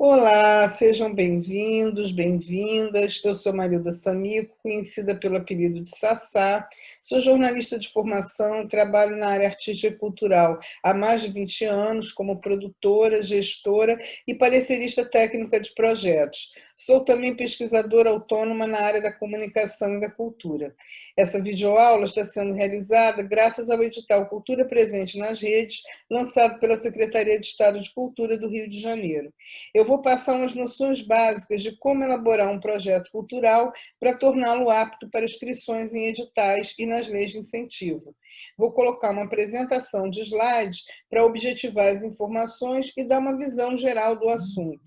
Olá, sejam bem-vindos, bem-vindas. Eu sou Marilda Samico, conhecida pelo apelido de Sassá. Sou jornalista de formação, trabalho na área artística e cultural há mais de 20 anos como produtora, gestora e parecerista técnica de projetos. Sou também pesquisadora autônoma na área da comunicação e da cultura. Essa videoaula está sendo realizada graças ao edital Cultura Presente nas Redes, lançado pela Secretaria de Estado de Cultura do Rio de Janeiro. Eu vou passar umas noções básicas de como elaborar um projeto cultural para torná-lo apto para inscrições em editais e nas leis de incentivo. Vou colocar uma apresentação de slides para objetivar as informações e dar uma visão geral do assunto.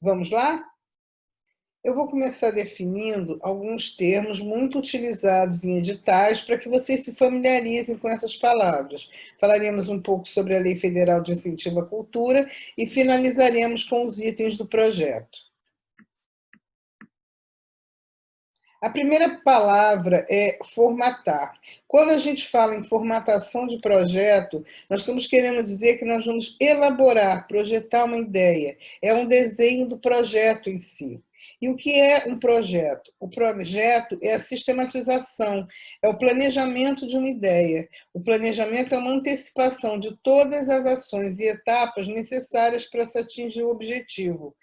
Vamos lá? Eu vou começar definindo alguns termos muito utilizados em editais para que vocês se familiarizem com essas palavras. Falaremos um pouco sobre a Lei Federal de Incentivo à Cultura e finalizaremos com os itens do projeto. A primeira palavra é formatar. Quando a gente fala em formatação de projeto, nós estamos querendo dizer que nós vamos elaborar, projetar uma ideia. É um desenho do projeto em si. E o que é um projeto? O projeto é a sistematização, é o planejamento de uma ideia. O planejamento é uma antecipação de todas as ações e etapas necessárias para se atingir o objetivo.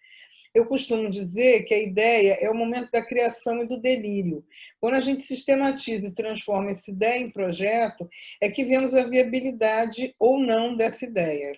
Eu costumo dizer que a ideia é o momento da criação e do delírio. Quando a gente sistematiza e transforma essa ideia em projeto, é que vemos a viabilidade ou não dessa ideia.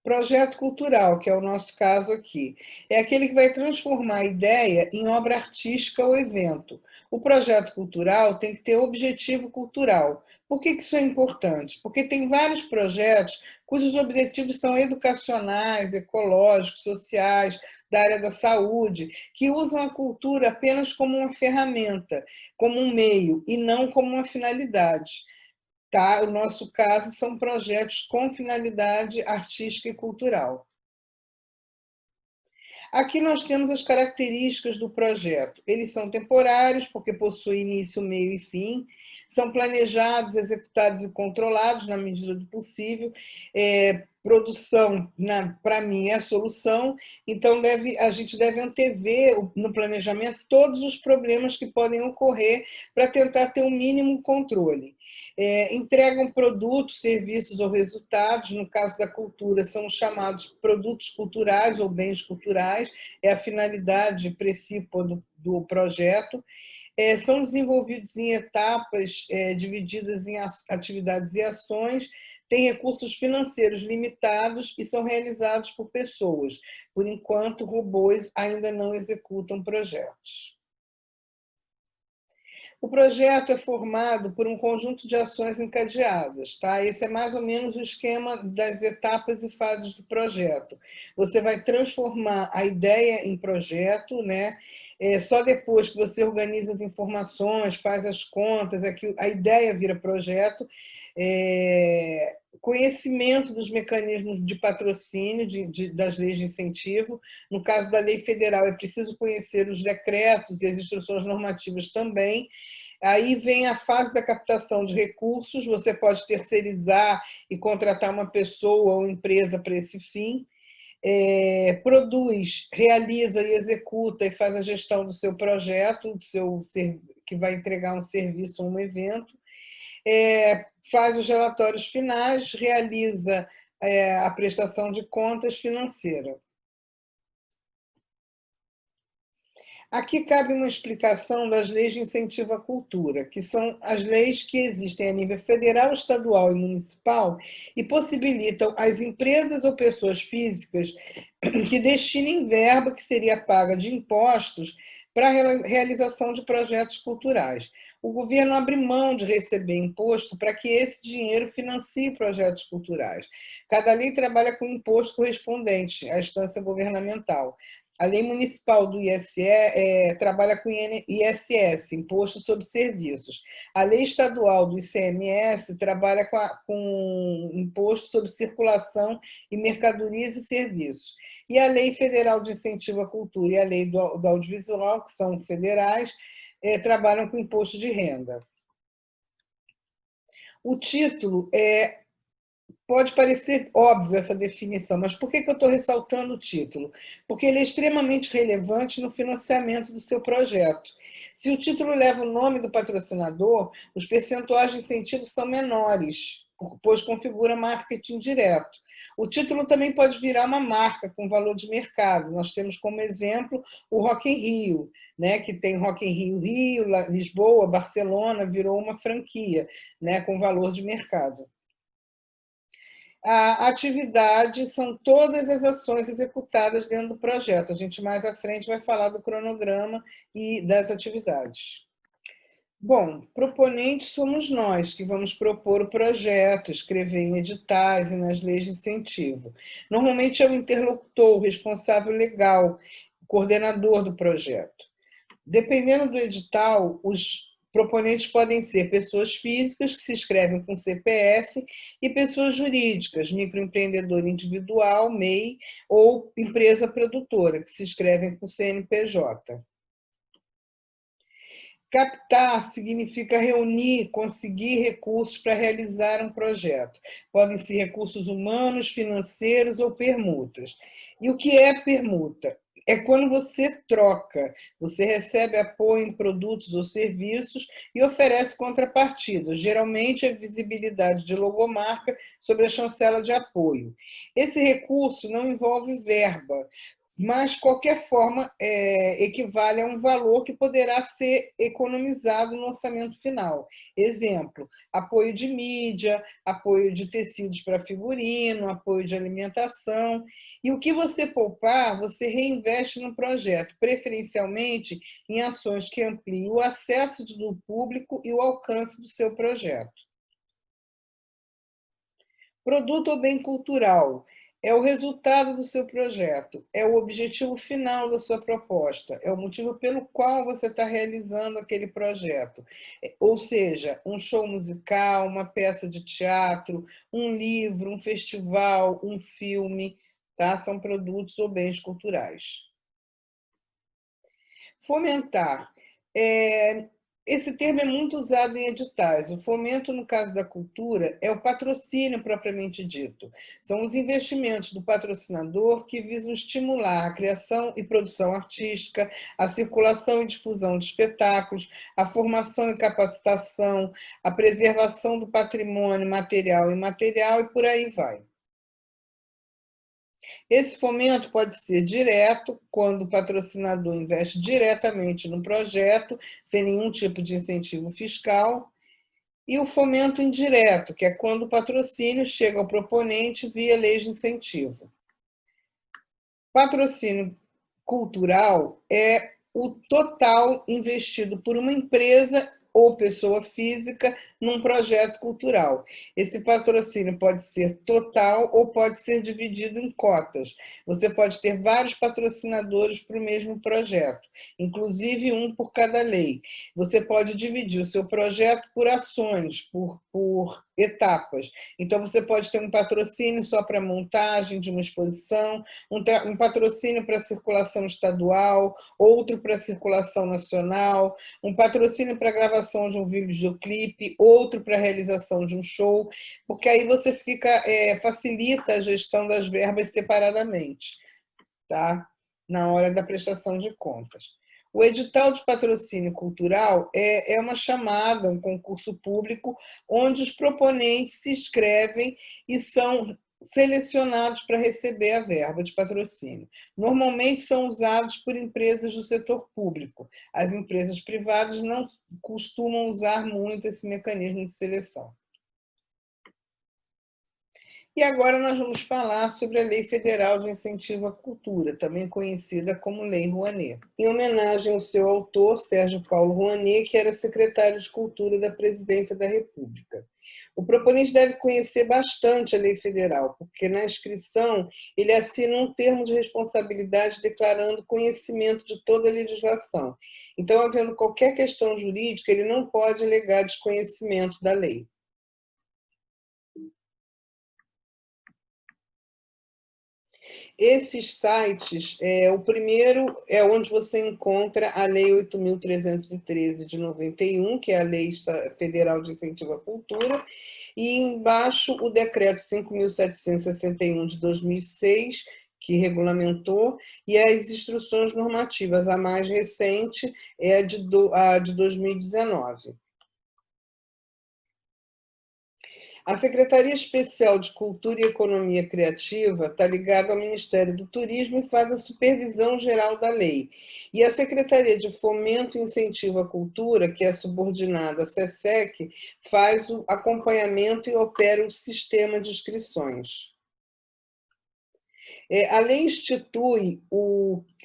Projeto cultural, que é o nosso caso aqui, é aquele que vai transformar a ideia em obra artística ou evento. O projeto cultural tem que ter objetivo cultural. Por que isso é importante? Porque tem vários projetos cujos objetivos são educacionais, ecológicos, sociais, da área da saúde, que usam a cultura apenas como uma ferramenta, como um meio, e não como uma finalidade. Tá? O nosso caso são projetos com finalidade artística e cultural. Aqui nós temos as características do projeto. Eles são temporários, porque possuem início, meio e fim, são planejados, executados e controlados na medida do possível. Produção, para mim, é a solução, então a gente deve antever no planejamento todos os problemas que podem ocorrer para tentar ter o mínimo controle. Entregam produtos, serviços ou resultados, no caso da cultura, são chamados produtos culturais ou bens culturais, é a finalidade principal do projeto. São desenvolvidos em etapas divididas em atividades e ações, têm recursos financeiros limitados e são realizados por pessoas. Por enquanto, robôs ainda não executam projetos. O projeto é formado por um conjunto de ações encadeadas, tá? Esse é mais ou menos o esquema das etapas e fases do projeto. Você vai transformar a ideia em projeto, né? Só depois que você organiza as informações, faz as contas, é que a ideia vira projeto. Conhecimento dos mecanismos de patrocínio, das leis de incentivo. No caso da lei federal, é preciso conhecer os decretos e as instruções normativas também. Aí vem a fase da captação de recursos, você pode terceirizar e contratar uma pessoa ou empresa para esse fim. Produz, realiza e executa e faz a gestão do seu projeto, que vai entregar um serviço ou um evento. Faz os relatórios finais, realiza a prestação de contas financeira. Aqui cabe uma explicação das leis de incentivo à cultura, que são as leis que existem a nível federal, estadual e municipal e possibilitam às empresas ou pessoas físicas que destinem verba que seria paga de impostos para a realização de projetos culturais. O governo abre mão de receber imposto para que esse dinheiro financie projetos culturais. Cada lei trabalha com imposto correspondente à instância governamental. A lei municipal do ISE trabalha com ISS, Imposto sobre Serviços. A lei estadual do ICMS trabalha com Imposto sobre Circulação e Mercadorias e Serviços. E a Lei Federal de Incentivo à Cultura e a Lei do Audiovisual, que são federais, trabalham com imposto de renda. O título é Pode parecer óbvio essa definição, mas por que eu estou ressaltando o título? Porque ele é extremamente relevante no financiamento do seu projeto. Se o título leva o nome do patrocinador, os percentuais de incentivo são menores, pois configura marketing direto. O título também pode virar uma marca com valor de mercado. Nós temos como exemplo o Rock in Rio, né, que tem Rock in Rio, Rio, Lisboa, Barcelona, virou uma franquia, né, com valor de mercado. A atividade são todas as ações executadas dentro do projeto. A gente mais à frente vai falar do cronograma e das atividades. Bom, proponentes somos nós, que vamos propor o projeto, escrever em editais e nas leis de incentivo. Normalmente é o interlocutor, o responsável legal, o coordenador do projeto. Dependendo do edital, os proponentes podem ser pessoas físicas que se inscrevem com CPF e pessoas jurídicas, microempreendedor individual, MEI, ou empresa produtora, que se inscrevem com CNPJ. Captar significa reunir, conseguir recursos para realizar um projeto. Podem ser recursos humanos, financeiros ou permutas. E o que é permuta? É quando você troca, você recebe apoio em produtos ou serviços e oferece contrapartida. Geralmente é visibilidade de logomarca sobre a chancela de apoio. Esse recurso não envolve verba, mas, de qualquer forma, equivale a um valor que poderá ser economizado no orçamento final. Exemplo, apoio de mídia, apoio de tecidos para figurino, apoio de alimentação. E o que você poupar, você reinveste no projeto, preferencialmente em ações que ampliem o acesso do público e o alcance do seu projeto. Produto ou bem cultural é o resultado do seu projeto, é o objetivo final da sua proposta, é o motivo pelo qual você está realizando aquele projeto. Ou seja, um show musical, uma peça de teatro, um livro, um festival, um filme, tá? São produtos ou bens culturais. Fomentar. Esse termo é muito usado em editais. O fomento, no caso da cultura, é o patrocínio propriamente dito. São os investimentos do patrocinador que visam estimular a criação e produção artística, a circulação e difusão de espetáculos, a formação e capacitação, a preservação do patrimônio material e imaterial e por aí vai. Esse fomento pode ser direto, quando o patrocinador investe diretamente no projeto, sem nenhum tipo de incentivo fiscal, e o fomento indireto, que é quando o patrocínio chega ao proponente via leis de incentivo. Patrocínio cultural é o total investido por uma empresa ou pessoa física num projeto cultural. Esse patrocínio pode ser total ou pode ser dividido em cotas. Você pode ter vários patrocinadores para o mesmo projeto, inclusive um por cada lei. Você pode dividir o seu projeto por ações, por etapas. Então, você pode ter um patrocínio só para a montagem de uma exposição, um patrocínio para a circulação estadual, outro para a circulação nacional, um patrocínio para a gravação de um videoclipe, outro para a realização de um show, porque aí você facilita a gestão das verbas separadamente, tá? Na hora da prestação de contas. O edital de patrocínio cultural é uma chamada, um concurso público, onde os proponentes se inscrevem e são selecionados para receber a verba de patrocínio. Normalmente são usados por empresas do setor público. As empresas privadas não costumam usar muito esse mecanismo de seleção. E agora nós vamos falar sobre a Lei Federal de Incentivo à Cultura, também conhecida como Lei Rouanet, em homenagem ao seu autor, Sérgio Paulo Rouanet, que era secretário de Cultura da Presidência da República. O proponente deve conhecer bastante a lei federal, porque na inscrição ele assina um termo de responsabilidade declarando conhecimento de toda a legislação. Então, havendo qualquer questão jurídica, ele não pode alegar desconhecimento da lei. Esses sites, o primeiro é onde você encontra a Lei 8.313 de 91, que é a Lei Federal de Incentivo à Cultura, e embaixo o Decreto 5.761 de 2006, que regulamentou, e as instruções normativas. A mais recente é a de 2019. A Secretaria Especial de Cultura e Economia Criativa está ligada ao Ministério do Turismo e faz a supervisão geral da lei. E a Secretaria de Fomento e Incentivo à Cultura, que é subordinada à SESEC, faz o acompanhamento e opera o sistema de inscrições. A lei institui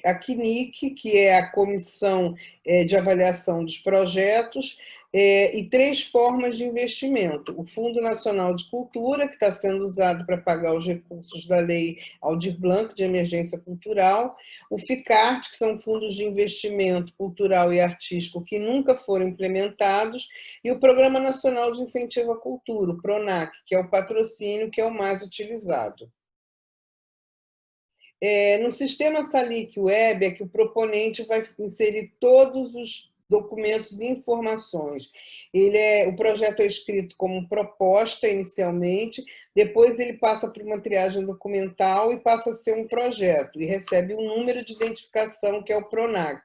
a CNIC, que é a Comissão de Avaliação dos Projetos, e 3 formas de investimento. O Fundo Nacional de Cultura, que está sendo usado para pagar os recursos da Lei Aldir Blanc de Emergência Cultural, o FICART, que são fundos de investimento cultural e artístico que nunca foram implementados, e o Programa Nacional de Incentivo à Cultura, o PRONAC, que é o patrocínio que é o mais utilizado. No sistema Salic Web é que o proponente vai inserir todos os documentos e informações. O projeto é escrito como proposta inicialmente, depois ele passa por uma triagem documental e passa a ser um projeto, e recebe um número de identificação, que é o PRONAC.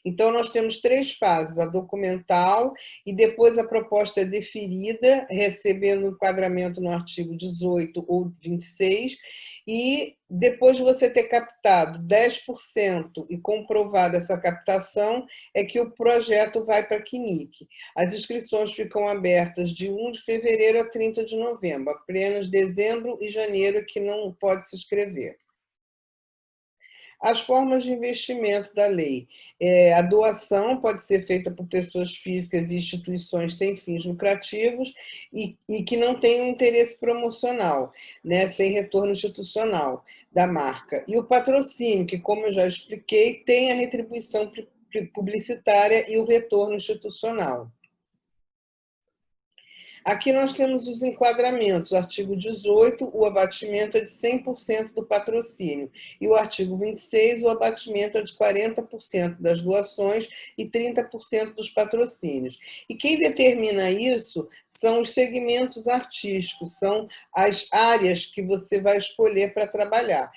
Então, nós temos 3 fases: a documental, e depois a proposta é deferida, recebendo enquadramento no artigo 18 ou 26, e depois de você ter captado 10% e comprovado essa captação, é que o projeto vai para a CNIC. As inscrições ficam abertas de 1 de fevereiro a 30 de novembro, apenas dezembro e janeiro que não pode se inscrever. As formas de investimento da lei. A doação pode ser feita por pessoas físicas e instituições sem fins lucrativos e que não tenham interesse promocional, né, sem retorno institucional da marca. E o patrocínio, que, como eu já expliquei, tem a retribuição publicitária e o retorno institucional. Aqui nós temos os enquadramentos. O artigo 18, o abatimento é de 100% do patrocínio. E o artigo 26, o abatimento é de 40% das doações e 30% dos patrocínios. E quem determina isso são os segmentos artísticos, são as áreas que você vai escolher para trabalhar.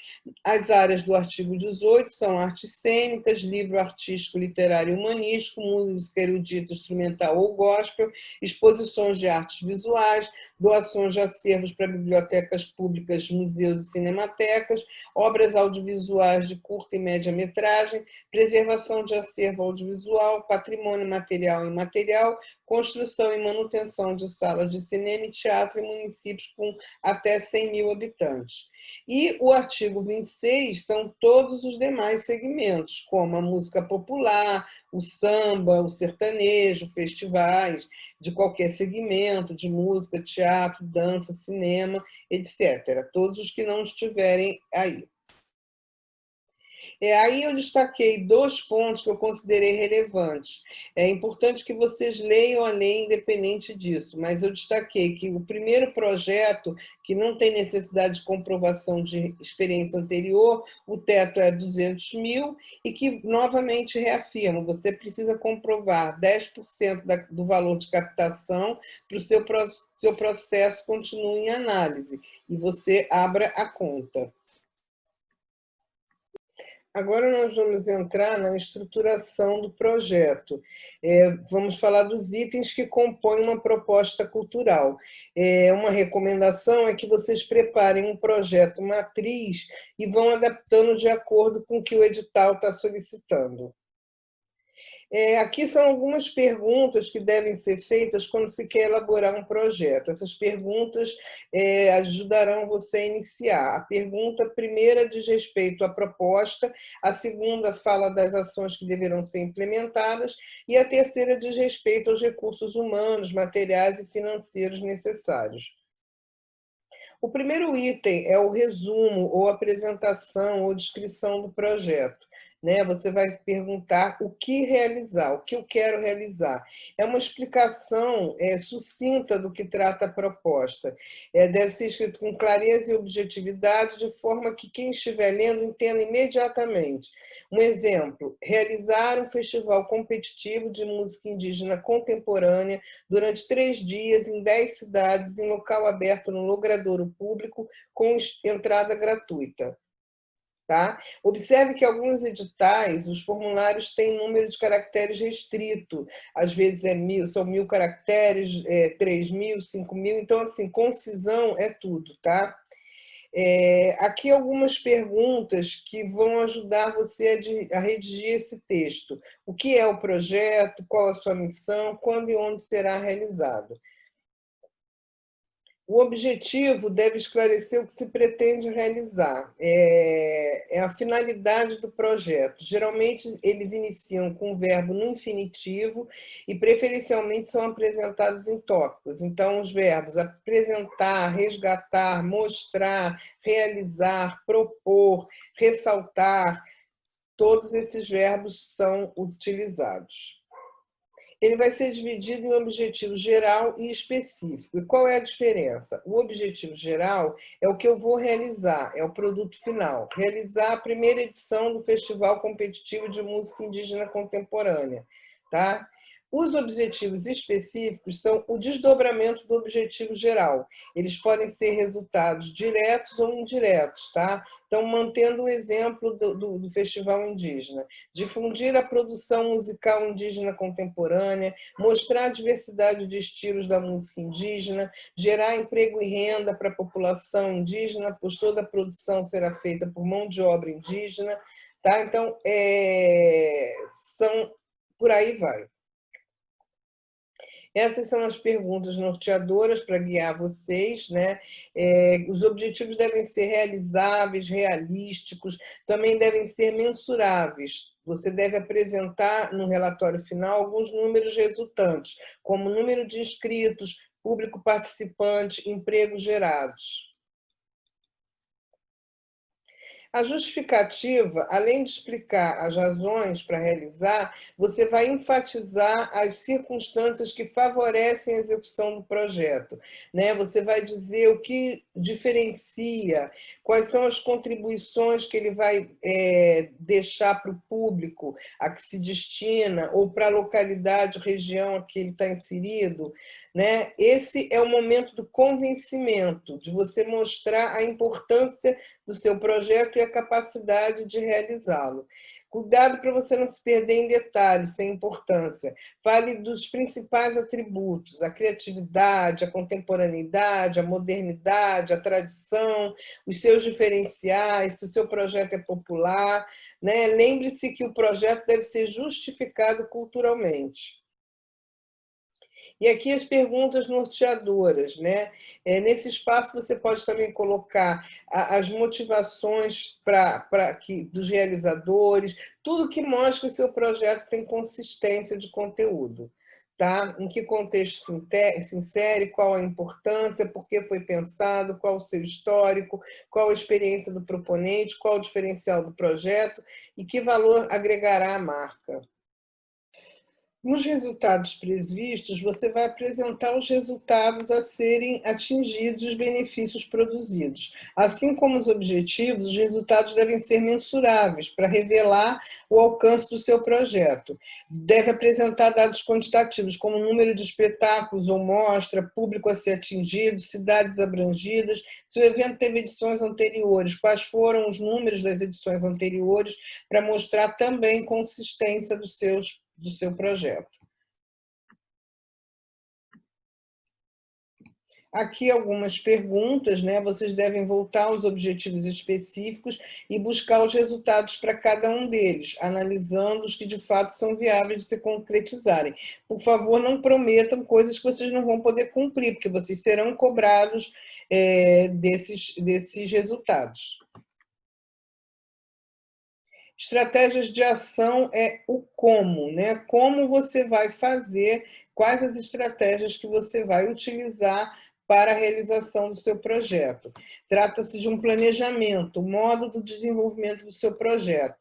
As áreas do artigo 18 são artes cênicas, livro artístico, literário e humanístico, música erudita, instrumental ou gospel, exposições de artes visuais, doações de acervos para bibliotecas públicas, museus e cinematecas, obras audiovisuais de curta e média metragem, preservação de acervo audiovisual, patrimônio material e imaterial, construção e manutenção de salas de cinema e teatro em municípios com até 100 mil habitantes. E o artigo 26 são todos os demais segmentos, como a música popular, o samba, o sertanejo, festivais de qualquer segmento, de música, teatro, dança, cinema, etc. Todos os que não estiverem aí. Aí eu destaquei 2 pontos que eu considerei relevantes. É importante que vocês leiam a lei independente disso, mas eu destaquei que o primeiro projeto, que não tem necessidade de comprovação de experiência anterior, o teto é 200 mil, e que, novamente, reafirmo, você precisa comprovar 10% do valor de captação para o seu processo continue em análise, e você abra a conta. Agora nós vamos entrar na estruturação do projeto. Vamos falar dos itens que compõem uma proposta cultural. Uma recomendação é que vocês preparem um projeto matriz e vão adaptando de acordo com o que o edital está solicitando. Aqui são algumas perguntas que devem ser feitas quando se quer elaborar um projeto. Essas perguntas ajudarão você a iniciar. A pergunta primeira diz respeito à proposta, a segunda fala das ações que deverão ser implementadas e a terceira diz respeito aos recursos humanos, materiais e financeiros necessários. O primeiro item é o resumo, ou apresentação, ou descrição do projeto. né? Você vai perguntar o que realizar, o que eu quero realizar. É uma explicação sucinta do que trata a proposta. Deve ser escrito com clareza e objetividade, de forma que quem estiver lendo entenda imediatamente. Um exemplo: realizar um festival competitivo de música indígena contemporânea durante 3 dias em 10 cidades, em local aberto no logradouro público, com entrada gratuita. Tá? Observe que alguns editais, os formulários têm número de caracteres restrito, às vezes são 1.000 caracteres, 3.000, 5.000, então, assim, concisão é tudo, tá? Aqui algumas perguntas que vão ajudar você a redigir esse texto. O que é o projeto? Qual a sua missão? Quando e onde será realizado? O objetivo deve esclarecer o que se pretende realizar, a finalidade do projeto. Geralmente, eles iniciam com o verbo no infinitivo e, preferencialmente, são apresentados em tópicos. Então, os verbos apresentar, resgatar, mostrar, realizar, propor, ressaltar, todos esses verbos são utilizados. Ele vai ser dividido em objetivo geral e específico. E qual é a diferença? O objetivo geral é o que eu vou realizar, é o produto final. Realizar a primeira edição do Festival Competitivo de Música Indígena Contemporânea, tá? Os objetivos específicos são o desdobramento do objetivo geral. Eles podem ser resultados diretos ou indiretos, tá? Então, mantendo o exemplo do Festival Indígena, difundir a produção musical indígena contemporânea, mostrar a diversidade de estilos da música indígena, gerar emprego e renda para a população indígena, pois toda a produção será feita por mão de obra indígena, tá? Então, por aí vai. Essas são as perguntas norteadoras para guiar vocês, né? Os objetivos devem ser realizáveis, realísticos, também devem ser mensuráveis. Você deve apresentar no relatório final alguns números resultantes, como número de inscritos, público participante, empregos gerados. A justificativa, além de explicar as razões para realizar, você vai enfatizar as circunstâncias que favorecem a execução do projeto, né? Você vai dizer o que diferencia, quais são as contribuições que ele vai deixar para o público a que se destina, ou para a localidade, região a que ele está inserido, né? Esse é o momento do convencimento, de você mostrar a importância do seu projeto e a capacidade de realizá-lo. Cuidado para você não se perder em detalhes sem importância. Fale dos principais atributos: a criatividade, a contemporaneidade, a modernidade, a tradição, os seus diferenciais, se o seu projeto é popular, né? Lembre-se que o projeto deve ser justificado culturalmente. E aqui as perguntas norteadoras, né? Nesse espaço você pode também colocar as motivações dos realizadores, tudo que mostra que o seu projeto tem consistência de conteúdo. Tá? Em que contexto se insere, qual a importância, por que foi pensado, qual o seu histórico, qual a experiência do proponente, qual o diferencial do projeto e que valor agregará à marca. Nos resultados previstos, você vai apresentar os resultados a serem atingidos e os benefícios produzidos. Assim como os objetivos, os resultados devem ser mensuráveis para revelar o alcance do seu projeto. Deve apresentar dados quantitativos, como número de espetáculos ou mostra, público a ser atingido, cidades abrangidas, se o evento teve edições anteriores, quais foram os números das edições anteriores, para mostrar também consistência do seu projeto. Aqui algumas perguntas, né? Vocês devem voltar aos objetivos específicos e buscar os resultados para cada um deles, analisando os que de fato são viáveis de se concretizarem. Por favor, não prometam coisas que vocês não vão poder cumprir, porque vocês serão cobrados desses resultados. Estratégias de ação é o como, né? Como você vai fazer, quais as estratégias que você vai utilizar para a realização do seu projeto. Trata-se de um planejamento, o modo do desenvolvimento do seu projeto.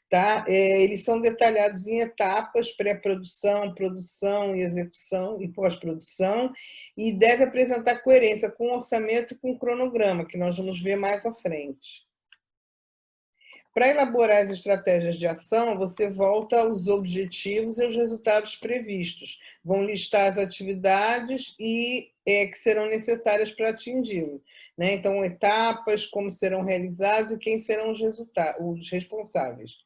Tá? Eles são detalhados em etapas: pré-produção, produção e execução e pós-produção, e deve apresentar coerência com o orçamento e com o cronograma, que nós vamos ver mais à frente. Para elaborar as estratégias de ação, você volta aos objetivos e aos resultados previstos. Vão listar as atividades que serão necessárias para atingi-lo, né? Então, etapas, como serão realizadas e quem serão os responsáveis.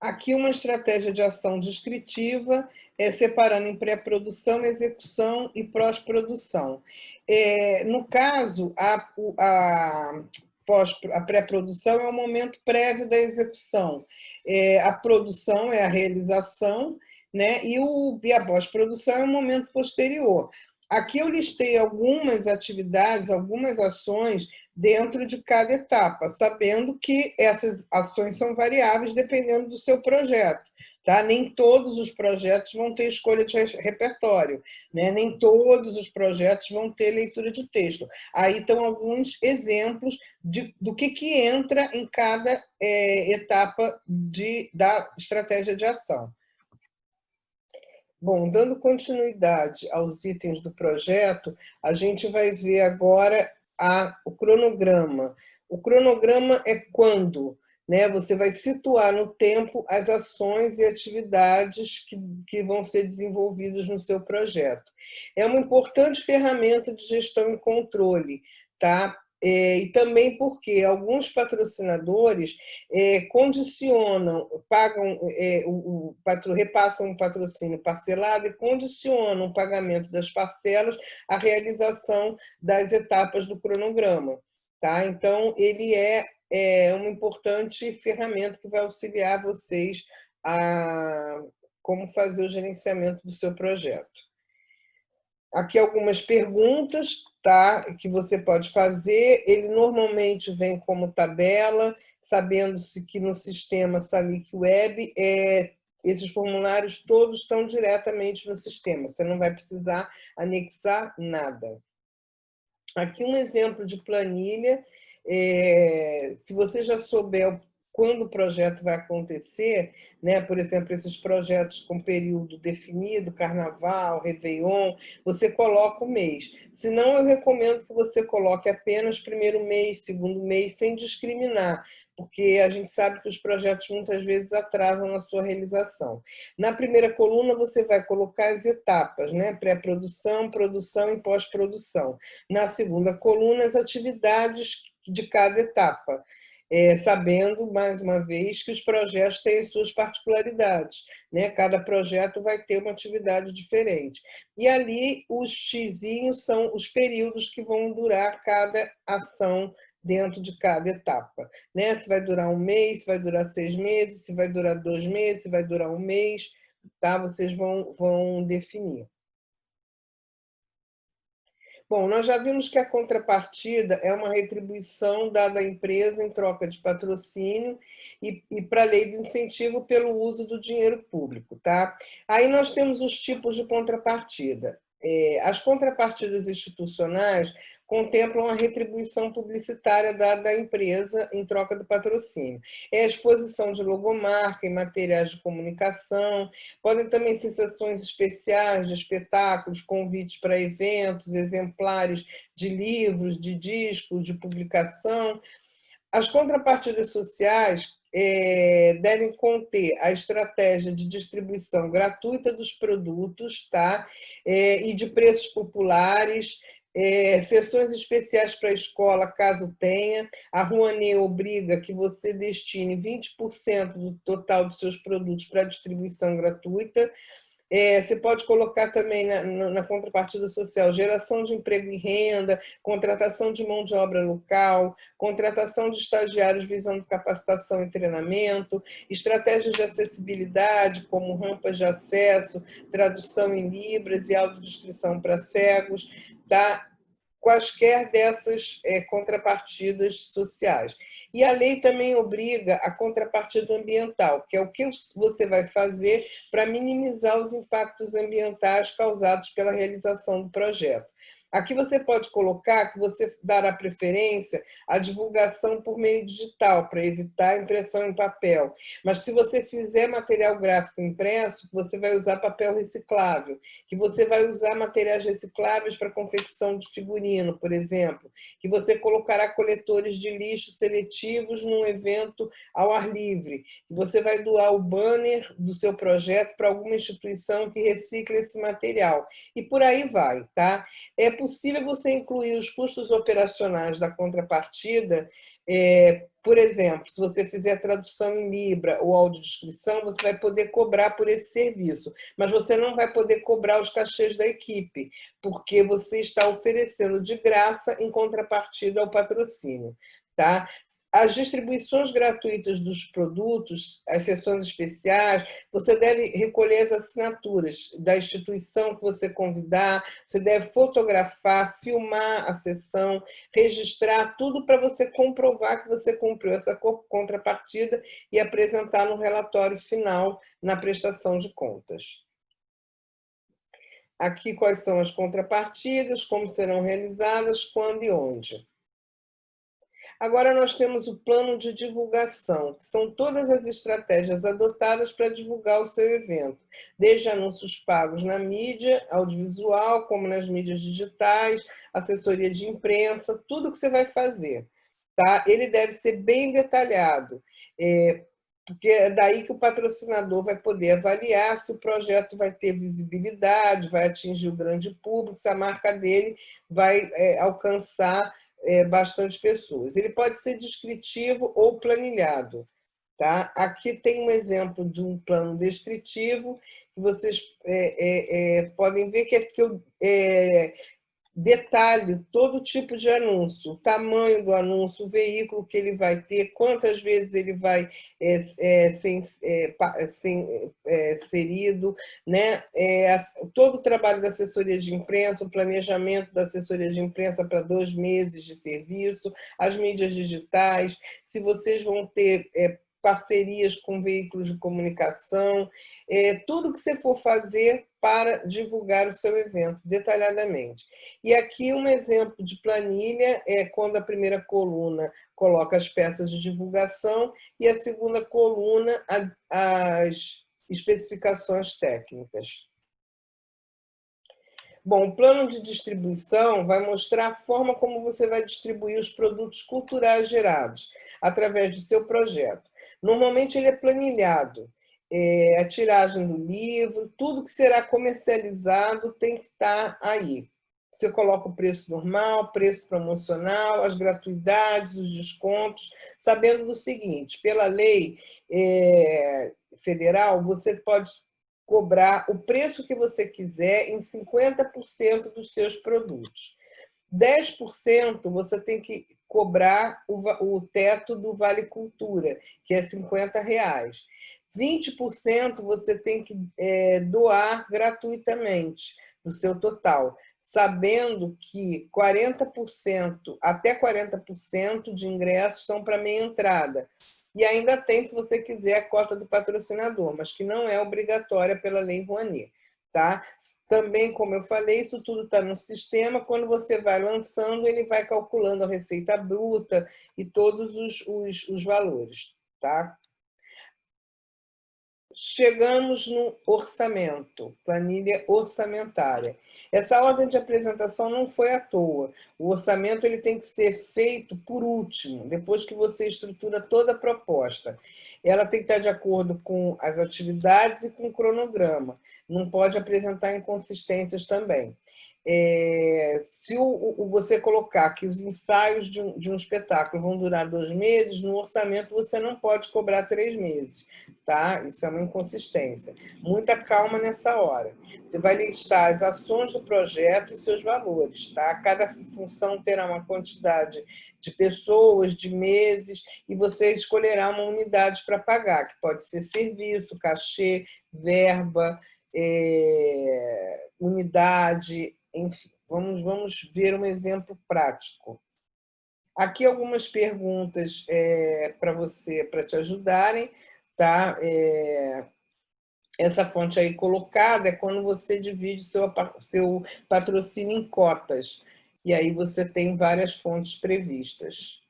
Aqui uma estratégia de ação descritiva, separando em pré-produção, execução e pós-produção. No caso, a pré-produção é o momento prévio da execução. A produção é a realização, né? E a pós-produção é o momento posterior. Aqui eu listei algumas atividades, algumas ações dentro de cada etapa, sabendo que essas ações são variáveis dependendo do seu projeto. Tá? Nem todos os projetos vão ter escolha de repertório, né? Nem todos os projetos vão ter leitura de texto. Aí estão alguns exemplos do que entra em cada etapa da estratégia de ação. Bom, dando continuidade aos itens do projeto, a gente vai ver agora o cronograma. O cronograma é quando, né, você vai situar no tempo as ações e atividades que vão ser desenvolvidas no seu projeto. É uma importante ferramenta de gestão e controle, tá? E também porque alguns patrocinadores condicionam, repassam um patrocínio parcelado e condicionam o pagamento das parcelas à realização das etapas do cronograma. Tá? Então, ele é uma importante ferramenta que vai auxiliar vocês a como fazer o gerenciamento do seu projeto. Aqui algumas perguntas, tá, que você pode fazer. Ele normalmente vem como tabela, sabendo-se que no sistema Salic Web esses formulários todos estão diretamente no sistema, você não vai precisar anexar nada. Aqui um exemplo de planilha. Se você já souber quando o projeto vai acontecer, né? Por exemplo, esses projetos com período definido, carnaval, réveillon, você coloca o mês. Se não, eu recomendo que você coloque apenas primeiro mês, segundo mês, sem discriminar, porque a gente sabe que os projetos muitas vezes atrasam na sua realização. Na primeira coluna, você vai colocar as etapas, né? Pré-produção, produção e pós-produção. Na segunda coluna, as atividades de cada etapa. Sabendo, mais uma vez, que os projetos têm as suas particularidades, né? Cada projeto vai ter uma atividade diferente. E ali, os xizinhos são os períodos que vão durar cada ação dentro de cada etapa, né? Se vai durar um mês, se vai durar 6 meses, se vai durar 2 meses, se vai durar um mês, tá? Vocês vão definir. Bom, nós já vimos que a contrapartida é uma retribuição dada à empresa em troca de patrocínio e para a lei do incentivo pelo uso do dinheiro público, tá? Aí nós temos os tipos de contrapartida. As contrapartidas institucionais contemplam a retribuição publicitária dada à empresa em troca do patrocínio. É a exposição de logomarca em materiais de comunicação, podem também ser sessões especiais de espetáculos, convites para eventos, exemplares de livros, de discos, de publicação. As contrapartidas sociais devem conter a estratégia de distribuição gratuita dos produtos, tá? E de preços populares, sessões especiais para a escola, caso tenha. A Rouanet obriga que você destine 20% do total dos seus produtos para distribuição gratuita. Você pode colocar também na contrapartida social geração de emprego e renda, contratação de mão de obra local, contratação de estagiários visando capacitação e treinamento, estratégias de acessibilidade, como rampas de acesso, tradução em libras e audiodescrição para cegos, tá? quaisquer dessas contrapartidas sociais. E a lei também obriga a contrapartida ambiental, que é o que você vai fazer para minimizar os impactos ambientais causados pela realização do projeto. Aqui você pode colocar que você dará preferência à divulgação por meio digital, para evitar a impressão em papel. Mas se você fizer material gráfico impresso, você vai usar papel reciclável, que você vai usar materiais recicláveis para confecção de figurino, por exemplo, que você colocará coletores de lixo seletivos num evento ao ar livre, que você vai doar o banner do seu projeto para alguma instituição que recicle esse material. E por aí vai, tá? É possível você incluir os custos operacionais da contrapartida, por exemplo, se você fizer tradução em Libra ou audiodescrição, você vai poder cobrar por esse serviço, mas você não vai poder cobrar os cachês da equipe, porque você está oferecendo de graça em contrapartida ao patrocínio, tá? As distribuições gratuitas dos produtos, as sessões especiais, você deve recolher as assinaturas da instituição que você convidar, você deve fotografar, filmar a sessão, registrar tudo para você comprovar que você cumpriu essa contrapartida e apresentar no relatório final na prestação de contas. Aqui quais são as contrapartidas, como serão realizadas, quando e onde. Agora nós temos o plano de divulgação, que são todas as estratégias adotadas para divulgar o seu evento, desde anúncios pagos na mídia audiovisual, como nas mídias digitais, assessoria de imprensa, tudo que você vai fazer. Tá? Ele deve ser bem detalhado, porque é daí que o patrocinador vai poder avaliar se o projeto vai ter visibilidade, vai atingir o grande público, se a marca dele vai alcançar bastante pessoas. Ele pode ser descritivo ou planilhado. Tá? Aqui tem um exemplo de um plano descritivo, que vocês podem ver que eu detalho todo tipo de anúncio, o tamanho do anúncio, o veículo que ele vai ter, quantas vezes ele vai ser inserido, né? Todo o trabalho da assessoria de imprensa, o planejamento da assessoria de imprensa para 2 meses de serviço, as mídias digitais, se vocês vão ter parcerias com veículos de comunicação, tudo que você for fazer para divulgar o seu evento, detalhadamente. E aqui um exemplo de planilha é quando a primeira coluna coloca as peças de divulgação e a segunda coluna as especificações técnicas. Bom, o plano de distribuição vai mostrar a forma como você vai distribuir os produtos culturais gerados através do seu projeto. Normalmente ele é planilhado, a tiragem do livro, tudo que será comercializado tem que estar aí. Você coloca o preço normal, preço promocional, as gratuidades, os descontos, sabendo do seguinte, pela lei federal, você pode cobrar o preço que você quiser em 50% dos seus produtos. 10% você tem que cobrar o teto do Vale Cultura, que é R$50. 20% você tem que doar gratuitamente do seu total, sabendo que 40%, até 40% de ingressos são para meia entrada. E ainda tem, se você quiser, a cota do patrocinador, mas que não é obrigatória pela Lei Rouanet. Tá? Também, como eu falei, isso tudo está no sistema. Quando você vai lançando, ele vai calculando a receita bruta e todos os valores. Tá? Chegamos no orçamento, planilha orçamentária. Essa ordem de apresentação não foi à toa. O orçamento ele tem que ser feito por último, depois que você estrutura toda a proposta. Ela tem que estar de acordo com as atividades e com o cronograma. Não pode apresentar inconsistências também. Se você colocar que os ensaios de um espetáculo vão durar 2 meses, no orçamento você não pode cobrar 3 meses, tá? Isso é uma inconsistência. Muita calma nessa hora. Você vai listar as ações do projeto e seus valores, tá? Cada função terá uma quantidade de pessoas, de meses, e você escolherá uma unidade para pagar, que pode ser serviço, cachê, verba, unidade, enfim, Vamos ver um exemplo prático. Aqui algumas perguntas para você, para te ajudarem, tá? Essa fonte aí colocada é quando você divide seu patrocínio em cotas. E aí você tem várias fontes previstas.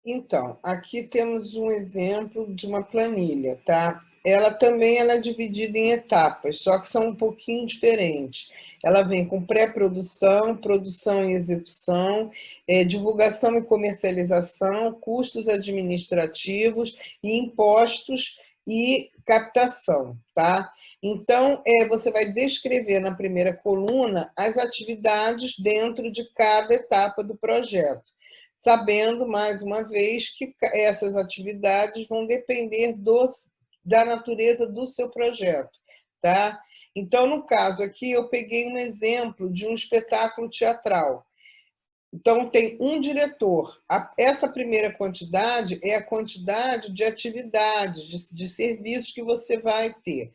Então, aqui temos um exemplo de uma planilha, tá? Ela é dividida em etapas, só que são um pouquinho diferentes. Ela vem com pré-produção, produção e execução, divulgação e comercialização, custos administrativos e impostos e captação, tá? Então, você vai descrever na primeira coluna as atividades dentro de cada etapa do projeto, sabendo, mais uma vez, que essas atividades vão depender da natureza do seu projeto, tá? Então, no caso aqui, eu peguei um exemplo de um espetáculo teatral. Então, tem um diretor. Essa primeira quantidade é a quantidade de atividades, de serviços que você vai ter.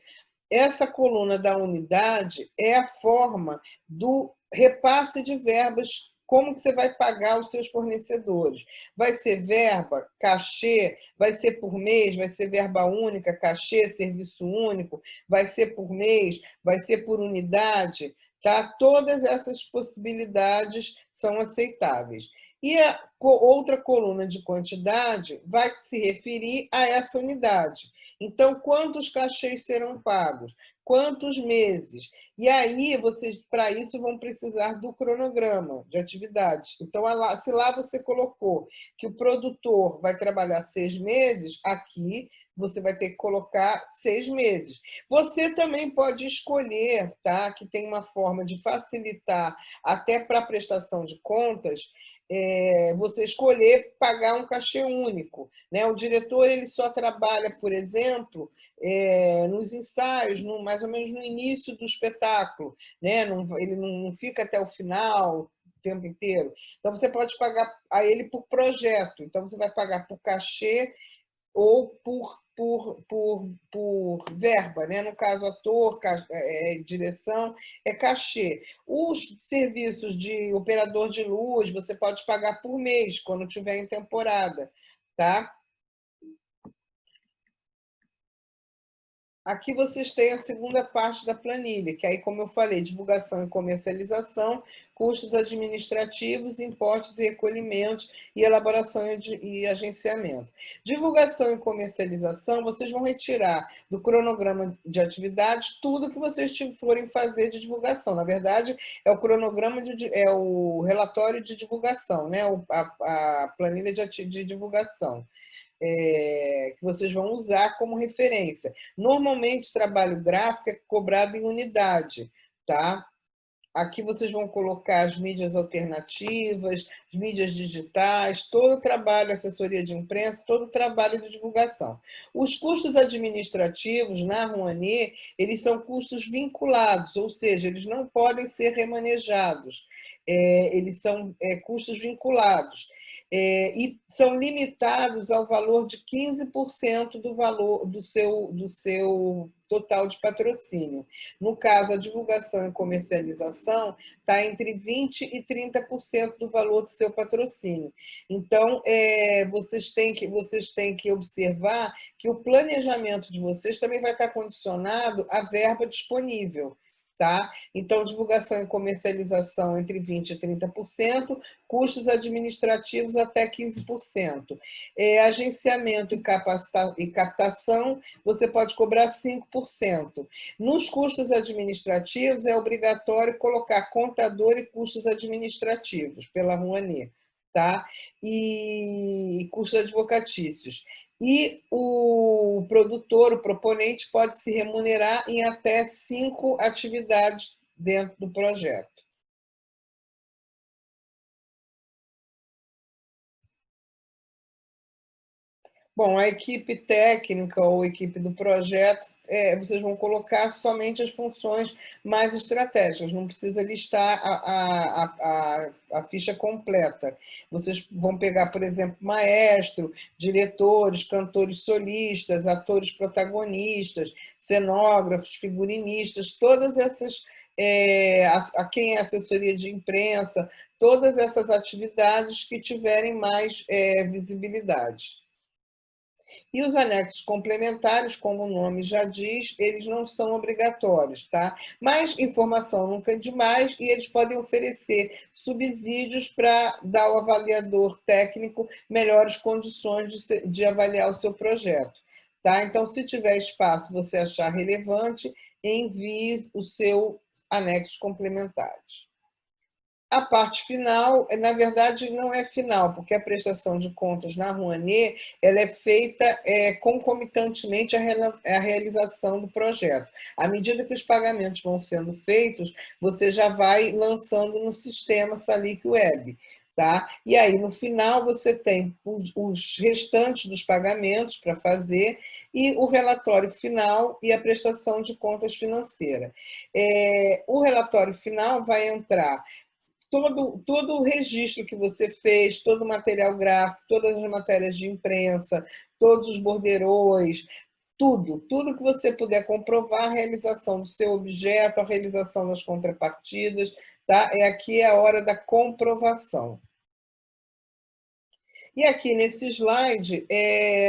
Essa coluna da unidade é a forma do repasse de verbas, como que você vai pagar os seus fornecedores. Vai ser verba, cachê, vai ser por mês, vai ser verba única, cachê, serviço único, vai ser por mês, vai ser por unidade, tá? Todas essas possibilidades são aceitáveis. E a outra coluna de quantidade vai se referir a essa unidade. Então, quantos cachês serão pagos? Quantos meses? E aí, vocês, para isso, vão precisar do cronograma de atividades. Então, se lá você colocou que o produtor vai trabalhar 6 meses, aqui você vai ter que colocar 6 meses. Você também pode escolher, tá? Que tem uma forma de facilitar até para a prestação de contas, você escolher pagar um cachê único, né? O diretor ele só trabalha, por exemplo, nos ensaios, mais ou menos no início do espetáculo, né? Ele não fica até o final o tempo inteiro. Então, você pode pagar a ele por projeto. Então, você vai pagar por cachê ou por verba, né? No caso, ator, direção, é cachê. Os serviços de operador de luz, você pode pagar por mês, quando tiver em temporada, tá? Aqui vocês têm a segunda parte da planilha, que aí, como eu falei, divulgação e comercialização, custos administrativos, impostos e recolhimentos, e elaboração e agenciamento. Divulgação e comercialização, vocês vão retirar do cronograma de atividades tudo que vocês forem fazer de divulgação. Na verdade, é o cronograma, é o relatório de divulgação, né? A planilha de divulgação, que vocês vão usar como referência. Normalmente, trabalho gráfico é cobrado em unidade, tá? Aqui vocês vão colocar as mídias alternativas, as mídias digitais, todo o trabalho, assessoria de imprensa, todo o trabalho de divulgação. Os custos administrativos na Rouanet, eles são custos vinculados, ou seja, eles não podem ser remanejados. Eles são custos vinculados. E são limitados ao valor de 15% do valor do seu total de patrocínio. No caso, a divulgação e comercialização está entre 20% e 30% do valor do seu patrocínio. Então, vocês têm que observar que o planejamento de vocês também vai estar condicionado à verba disponível. Tá? Então, divulgação e comercialização entre 20% e 30%, custos administrativos até 15%. Agenciamento e captação, você pode cobrar 5%. Nos custos administrativos, é obrigatório colocar contador e custos administrativos pela Rouanet, tá? E custos advocatícios. E o produtor, o proponente, pode se remunerar em até 5 atividades dentro do projeto. Bom, a equipe técnica ou equipe do projeto, vocês vão colocar somente as funções mais estratégicas, não precisa listar a ficha completa. Vocês vão pegar, por exemplo, maestro, diretores, cantores solistas, atores protagonistas, cenógrafos, figurinistas, todas essas, a quem é assessoria de imprensa, todas essas atividades que tiverem mais visibilidade. E os anexos complementares, como o nome já diz, eles não são obrigatórios, tá? Mas informação nunca é demais e eles podem oferecer subsídios para dar ao avaliador técnico melhores condições de avaliar o seu projeto, tá? Então, se tiver espaço, você achar relevante, envie o seu anexos complementares. A parte final, na verdade, não é final, porque a prestação de contas na Rouanet ela é feita concomitantemente à realização do projeto. À medida que os pagamentos vão sendo feitos, você já vai lançando no sistema Salic Web. Tá? E aí, no final, você tem os restantes dos pagamentos para fazer e o relatório final e a prestação de contas financeira. O relatório final vai entrar todo o registro que você fez, todo o material gráfico, todas as matérias de imprensa, todos os borderôs, tudo que você puder comprovar a realização do seu objeto, a realização das contrapartidas, tá? Aqui é a hora da comprovação. E aqui nesse slide,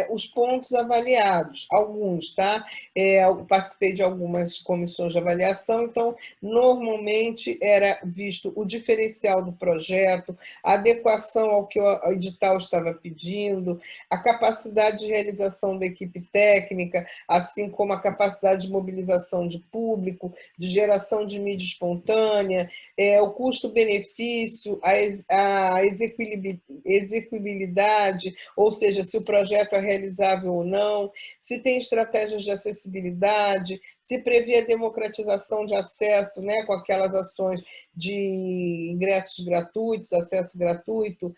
os pontos avaliados, alguns, tá? Eu participei de algumas comissões de avaliação, então, normalmente era visto o diferencial do projeto, a adequação ao que o edital estava pedindo, a capacidade de realização da equipe técnica, assim como a capacidade de mobilização de público, de geração de mídia espontânea, o custo-benefício, a execuibilidade, ou seja, se o projeto é realizável ou não, se tem estratégias de acessibilidade, se prevê a democratização de acesso, né, com aquelas ações de ingressos gratuitos, acesso gratuito,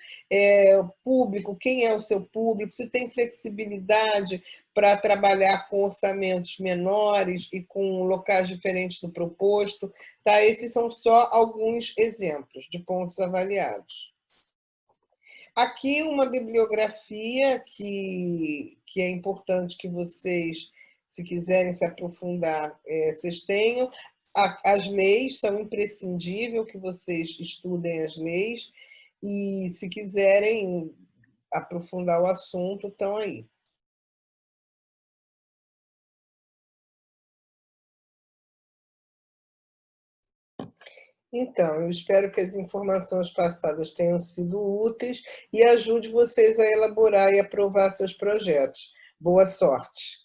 público, quem é o seu público, se tem flexibilidade para trabalhar com orçamentos menores e com locais diferentes do proposto. Tá? Esses são só alguns exemplos de pontos avaliados. Aqui uma bibliografia que é importante que vocês, se quiserem se aprofundar, vocês tenham. As leis são imprescindível que vocês estudem as leis e, se quiserem aprofundar o assunto, estão aí. Então, eu espero que as informações passadas tenham sido úteis e ajude vocês a elaborar e aprovar seus projetos. Boa sorte!